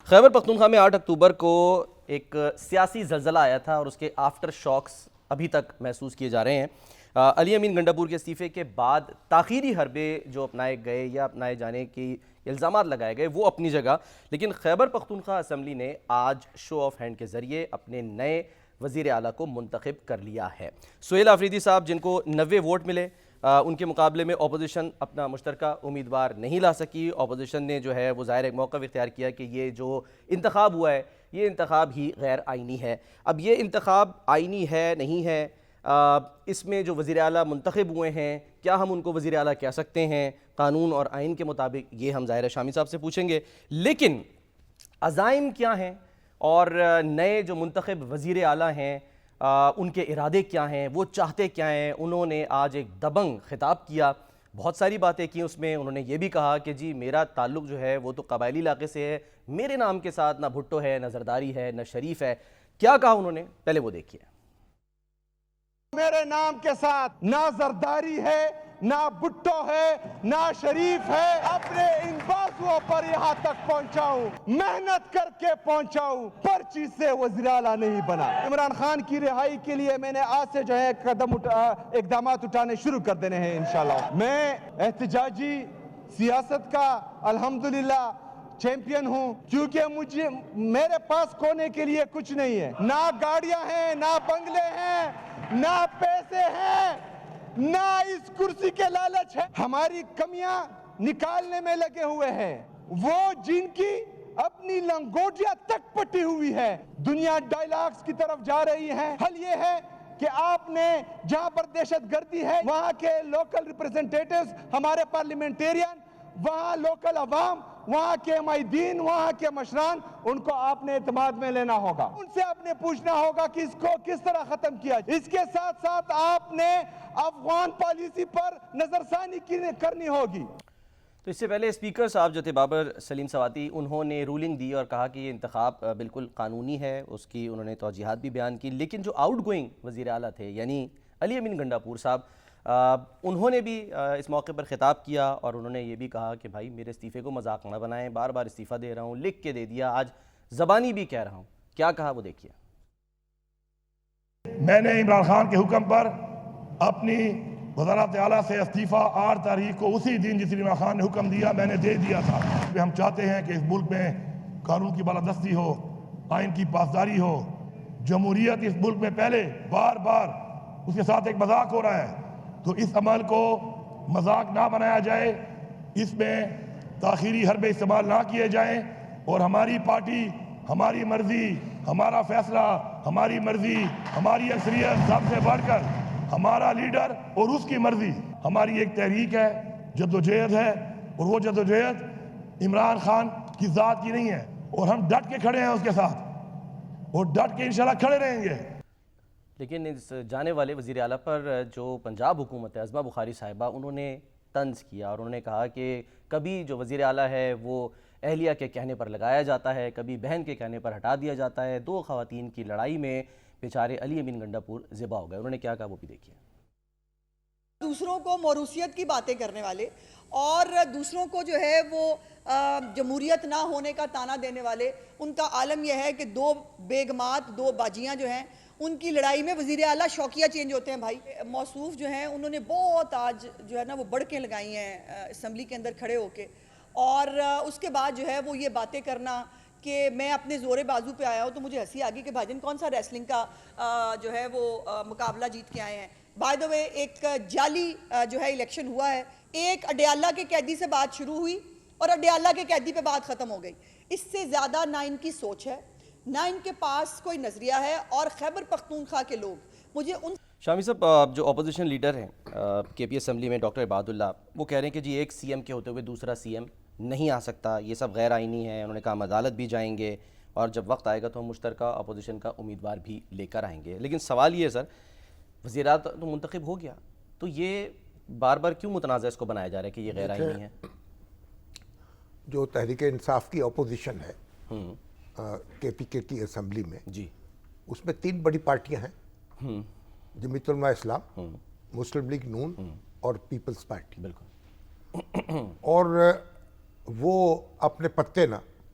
خیبر پختونخوا میں 8 اکتوبر کو ایک سیاسی زلزلہ آیا تھا اور اس کے آفٹر شاکس ابھی تک محسوس کیے جا رہے ہیں۔ علی امین گنڈاپور کے استعفے کے بعد تاخیری حربے جو اپنائے گئے یا اپنائے جانے کی الزامات لگائے گئے وہ اپنی جگہ، لیکن خیبر پختونخوا اسمبلی نے آج شو آف ہینڈ کے ذریعے اپنے نئے وزیر اعلیٰ کو منتخب کر لیا ہے۔ سہیل آفریدی صاحب جن کو 90 ووٹ ملے، ان کے مقابلے میں اپوزیشن اپنا مشترکہ امیدوار نہیں لا سکی۔ اپوزیشن نے جو ہے وہ ظاہر ایک موقف اختیار کیا کہ یہ جو انتخاب ہوا ہے یہ انتخاب ہی غیر آئینی ہے۔ اب یہ انتخاب آئینی ہے نہیں ہے، اس میں جو وزیر اعلیٰ منتخب ہوئے ہیں کیا ہم ان کو وزیر اعلیٰ کہہ سکتے ہیں قانون اور آئین کے مطابق، یہ ہم ظاہر شامی صاحب سے پوچھیں گے۔ لیکن عزائم کیا ہیں اور نئے جو منتخب وزیر اعلیٰ ہیں ان کے ارادے کیا ہیں، وہ چاہتے کیا ہیں؟ انہوں نے آج ایک دبنگ خطاب کیا، بہت ساری باتیں کی اس میں۔ انہوں نے یہ بھی کہا کہ جی میرا تعلق جو ہے وہ تو قبائلی علاقے سے ہے، میرے نام کے ساتھ نہ بھٹو ہے، نہ زرداری ہے، نہ شریف ہے۔ کیا کہا انہوں نے، پہلے وہ دیکھیے۔ میرے نام کے ساتھ نہ زرداری ہے، نہ بھٹو ہے، نہ شریف ہے۔ اپنے ان بازوؤں پر یہاں تک پہنچا ہوں، محنت کر کے پہنچا ہوں، پرچی سے وزیر اعلیٰ نہیں بنا۔ عمران خان کی رہائی کے لیے میں نے آج سے جو ہے اقدامات اٹھانے شروع کر دینے ہیں انشاءاللہ۔ میں احتجاجی سیاست کا الحمدللہ چیمپئن ہوں، کیونکہ میرے پاس کھونے کے لیے کچھ نہیں ہے، نہ گاڑیاں ہیں، نہ بنگلے ہیں، نہ پیسے ہیں، نہ اس کرسی کے لالچ ہے۔ ہماری کمیاں نکالنے میں لگے ہوئے ہیں، وہ جن کی اپنی لنگوٹیاں تک پٹی ہوئی ہے، دنیا ڈائلاگز کی طرف جا رہی ہے۔ حل یہ ہے کہ آپ نے جہاں پر دہشت گردی ہے وہاں کے لوکل ریپرزنٹیٹیوز، ہمارے پارلیمنٹیرین، وہاں لوکل عوام، وہاں کے قائدین، وہاں کے مشران، ان کو آپ نے اعتماد میں لینا ہوگا۔ ان سے آپ نے پوچھنا ہوگا کہ اس کو کس طرح ختم کیا۔ اس کے ساتھ ساتھ آپ نے افغان پالیسی پر نظر ثانی کرنی ہوگی۔ تو اس سے پہلے اسپیکر صاحب جو تھے بابر سلیم سواتی، انہوں نے رولنگ دی اور کہا کہ یہ انتخاب بالکل قانونی ہے، اس کی انہوں نے توجیحات بھی بیان کی۔ لیکن جو آؤٹ گوئنگ وزیر اعلیٰ تھے یعنی علی امین گنڈاپور صاحب، انہوں نے بھی اس موقع پر خطاب کیا اور انہوں نے یہ بھی کہا کہ بھائی میرے استعفے کو مذاق نہ بنائیں، بار بار استعفیٰ دے رہا ہوں، لکھ کے دے دیا، آج زبانی بھی کہہ رہا ہوں۔ کیا کہا وہ دیکھیے۔ میں نے عمران خان کے حکم پر اپنی وزارت اعلیٰ سے استعفیٰ 8 تاریخ کو اسی دن جس عمران خان نے حکم دیا میں نے دے دیا تھا۔ ہم چاہتے ہیں کہ اس ملک میں قانون کی بالادستی ہو، آئین کی پاسداری ہو، جمہوریت اس ملک میں پہلے بار بار اس کے ساتھ ایک مذاق ہو رہا ہے، تو اس عمل کو مذاق نہ بنایا جائے، اس میں تاخیری حربے استعمال نہ کیے جائیں، اور ہماری پارٹی، ہماری مرضی، ہمارا فیصلہ، ہماری مرضی، ہماری اکثریت سب سے بڑھ کر ہمارا لیڈر اور اس کی مرضی۔ ہماری ایک تحریک ہے، جدوجہد ہے، اور وہ جدوجہد عمران خان کی ذات کی نہیں ہے، اور ہم ڈٹ کے کھڑے ہیں اس کے ساتھ، اور ڈٹ کے انشاءاللہ کھڑے رہیں گے۔ لیکن اس جانے والے وزیر اعلیٰ پر جو پنجاب حکومت ہے، عظمہ بخاری صاحبہ، انہوں نے طنز کیا اور انہوں نے کہا کہ کبھی جو وزیر اعلیٰ ہے وہ اہلیہ کے کہنے پر لگایا جاتا ہے، کبھی بہن کے کہنے پر ہٹا دیا جاتا ہے۔ 2 خواتین کی لڑائی میں بیچارے علی امین گنڈاپور ذبح ہو گئے۔ انہوں نے کیا کہا وہ بھی دیکھیے۔ دوسروں کو موروثیت کی باتیں کرنے والے اور دوسروں کو جو ہے وہ جمہوریت نہ ہونے کا تانا دینے والے، ان کا عالم یہ ہے کہ 2 بیگمات، 2 باجیاں جو ہیں، ان کی لڑائی میں وزیر اعلیٰ شوقیہ چینج ہوتے ہیں۔ بھائی موصوف جو ہیں انہوں نے بہت آج جو ہے نا وہ بڑکیں لگائی ہیں اسمبلی کے اندر کھڑے ہو کے، اور اس کے بعد جو ہے وہ یہ باتیں کرنا کہ میں اپنے زور بازو پہ آیا ہوں، تو مجھے ہنسی آ گئی کہ بھائی جان کون سا ریسلنگ کا جو ہے وہ مقابلہ جیت کے آئے ہیں۔ بائی دا وے ایک جعلی جو ہے الیکشن ہوا ہے، ایک اڈیالہ کے قیدی سے بات شروع ہوئی اور اڈیالہ کے قیدی پہ بات ختم ہو گئی۔ اس سے زیادہ نہ ان کی سوچ ہے، نہ ان کے پاس کوئی نظریہ ہے، اور خیبر پختونخوا کے لوگ مجھے ان شامی صاحب جو اپوزیشن لیڈر ہیں کے پی اسمبلی میں ڈاکٹر عباد اللہ، وہ کہہ رہے ہیں کہ جی ایک سی ایم کے ہوتے ہوئے دوسرا سی ایم نہیں آ سکتا، یہ سب غیر آئینی ہے۔ انہوں نے کہا ہم عدالت بھی جائیں گے اور جب وقت آئے گا تو ہم مشترکہ اپوزیشن کا امیدوار بھی لے کر آئیں گے۔ لیکن سوال یہ ہے سر، وزیر اعلیٰ تو منتخب ہو گیا، تو یہ بار بار کیوں متنازع اس کو بنایا جا رہا ہے کہ یہ غیر آئینی ہے؟ جو تحریک انصاف کی اپوزیشن ہے کے پی کے کی اسمبلی میں، جی اس میں 3 بڑی پارٹیاں ہیں، جمعیت علماء اسلام، مسلم لیگ نون اور پیپلز پارٹی۔ بالکل۔ اور وہ اپنے پتے نا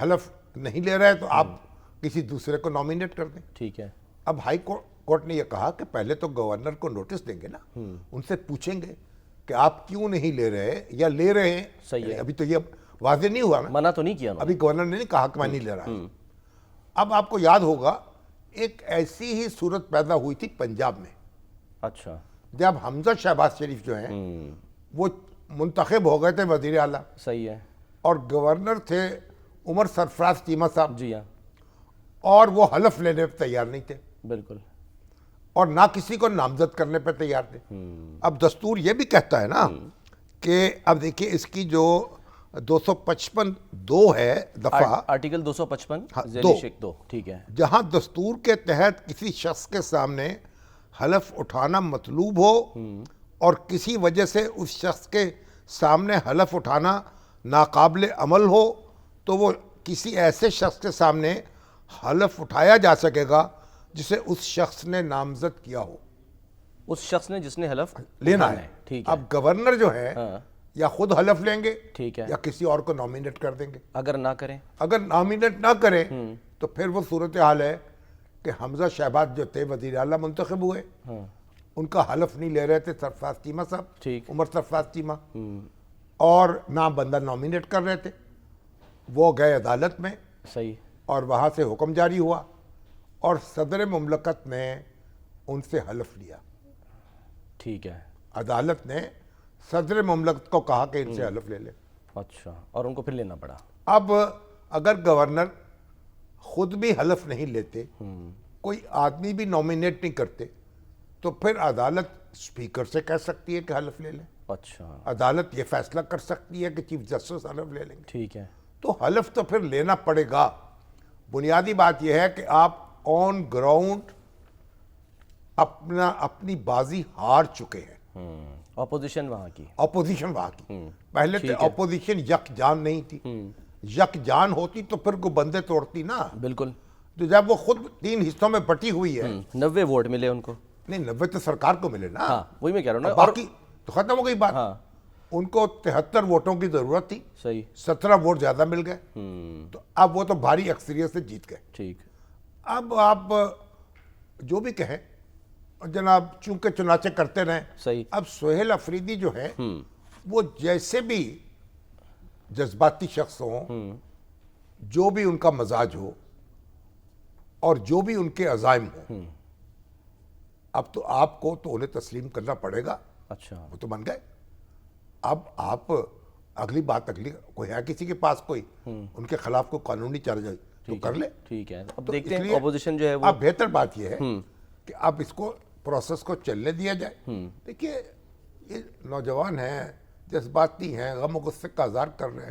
حلف نہیں لے رہے تو آپ کسی دوسرے کو نامینیٹ کر دیں. ٹھیک ہے. اب ہائی کورٹ نے یہ کہا کہ پہلے تو گورنر کو نوٹس دیں گے نا, ان سے پوچھیں گے کہ آپ کیوں نہیں لے رہے یا لے رہے ہیں. صحیح ہے. ابھی تو یہ واضح نہیں ہوا نا, منع تو نہیں کیا انہوں نے. ابھی گورنر نے نہیں کہا کہ میں نہیں لے رہا. اب آپ کو یاد ہوگا ایک ایسی ہی صورت پیدا ہوئی تھی پنجاب میں, اچھا. جب حمزہ شہباز شریف جو ہیں وہ منتخب ہو گئے تھے وزیر اعلیٰ, صحیح ہے. اور گورنر تھے عمر سرفراز چیمہ صاحب, جی ہاں, اور وہ حلف لینے پہ تیار نہیں تھے بالکل. اور نہ کسی کو نامزد کرنے پہ تیار تھے. اب دستور یہ بھی کہتا ہے نا کہ اب دیکھیے اس کی جو 255(2) ہے دفعہ, آرٹیکل 255 دو. شک 2. ٹھیک ہے. جہاں دستور کے تحت کسی شخص کے سامنے حلف اٹھانا مطلوب ہو اور کسی وجہ سے اس شخص کے سامنے حلف اٹھانا ناقابل عمل ہو تو وہ کسی ایسے شخص کے سامنے حلف اٹھایا جا سکے گا جسے اس شخص نے نامزد کیا ہو. اس شخص نے جس نے حلف لینا اٹھانا ہے. ٹھیک ہے. اب گورنر جو ہے یا خود حلف لیں گے ٹھیک ہے. یا کسی اور کو نامینیٹ کر دیں گے. اگر نہ کریں, اگر نامینیٹ نہ کریں تو پھر وہ صورتحال ہے کہ حمزہ شہباز جو تھے وزیر اعلیٰ منتخب ہوئے, ان کا حلف نہیں لے رہے تھے سرفراز چیمہ صاحب, ٹھیک. عمر سرفراز چیمہ, اور نہ بندہ نامینیٹ کر رہے تھے. وہ گئے عدالت میں صحیح. اور وہاں سے حکم جاری ہوا اور صدر مملکت نے ان سے حلف لیا. ٹھیک ہے. عدالت نے صدر مملکت کو کہا کہ ان سے حلف لے لے. اچھا, اور ان کو پھر لینا پڑا. اب اگر گورنر خود بھی حلف نہیں لیتے, کوئی آدمی بھی نامینیٹ نہیں کرتے, تو پھر عدالت اسپیکر سے کہہ سکتی ہے کہ حلف لے لیں. اچھا, عدالت یہ فیصلہ کر سکتی ہے کہ چیف جسٹس حلف لے لیں گے. ٹھیک ہے. تو حلف تو پھر لینا پڑے گا. بنیادی بات یہ ہے کہ آپ آن گراؤنڈ اپنی بازی ہار چکے ہیں. اپوزیشن وہاں کی, اپوزیشن وہاں کی. پہلے تو اپوزیشن یک جان نہیں تھی. یک جان ہوتی تو پھر کو بندے توڑتی نا. بالکل. تو جب وہ خود 3 حصوں میں بٹی ہوئی ہے, 90 ووٹ ملے ان کو. نہیں 90 تو سرکار کو ملے نا. ہاں, وہی میں کہہ رہا ہوں نا. باقی تو ختم ہو گئی بات. ہاں, ان کو 73 ووٹوں کی ضرورت تھی, صحیح. 17 ووٹ زیادہ مل گئے, تو اب وہ تو بھاری اکثریت سے جیت گئے. ٹھیک. اب آپ جو بھی کہیں جناب, چونکہ چنانچہ کرتے رہیں. صحیح. اب سہیل افریدی جو ہے وہ جیسے بھی جذباتی شخص ہوں, جو بھی ان کا مزاج ہو اور جو بھی ان کے عزائم ہوں, اب تو آپ کو تو انہیں تسلیم کرنا پڑے گا. اچھا, وہ تو بن گئے. اب آپ اگلی بات, اگلی کوئی ہے کسی کے پاس کوئی ان کے خلاف کوئی قانونی چارج تو کر لے. ٹھیک ہے. اب تو دیکھتے اس ہیں لیے اپوزیشن جو ہے وہ. اب بہتر بات یہ ہے کہ اب اس کو پروسیس کو چلنے دیا جائے. دیکھیے یہ نوجوان ہیں, جذباتی ہیں, غم و غصے کا اظہار کر رہے ہیں,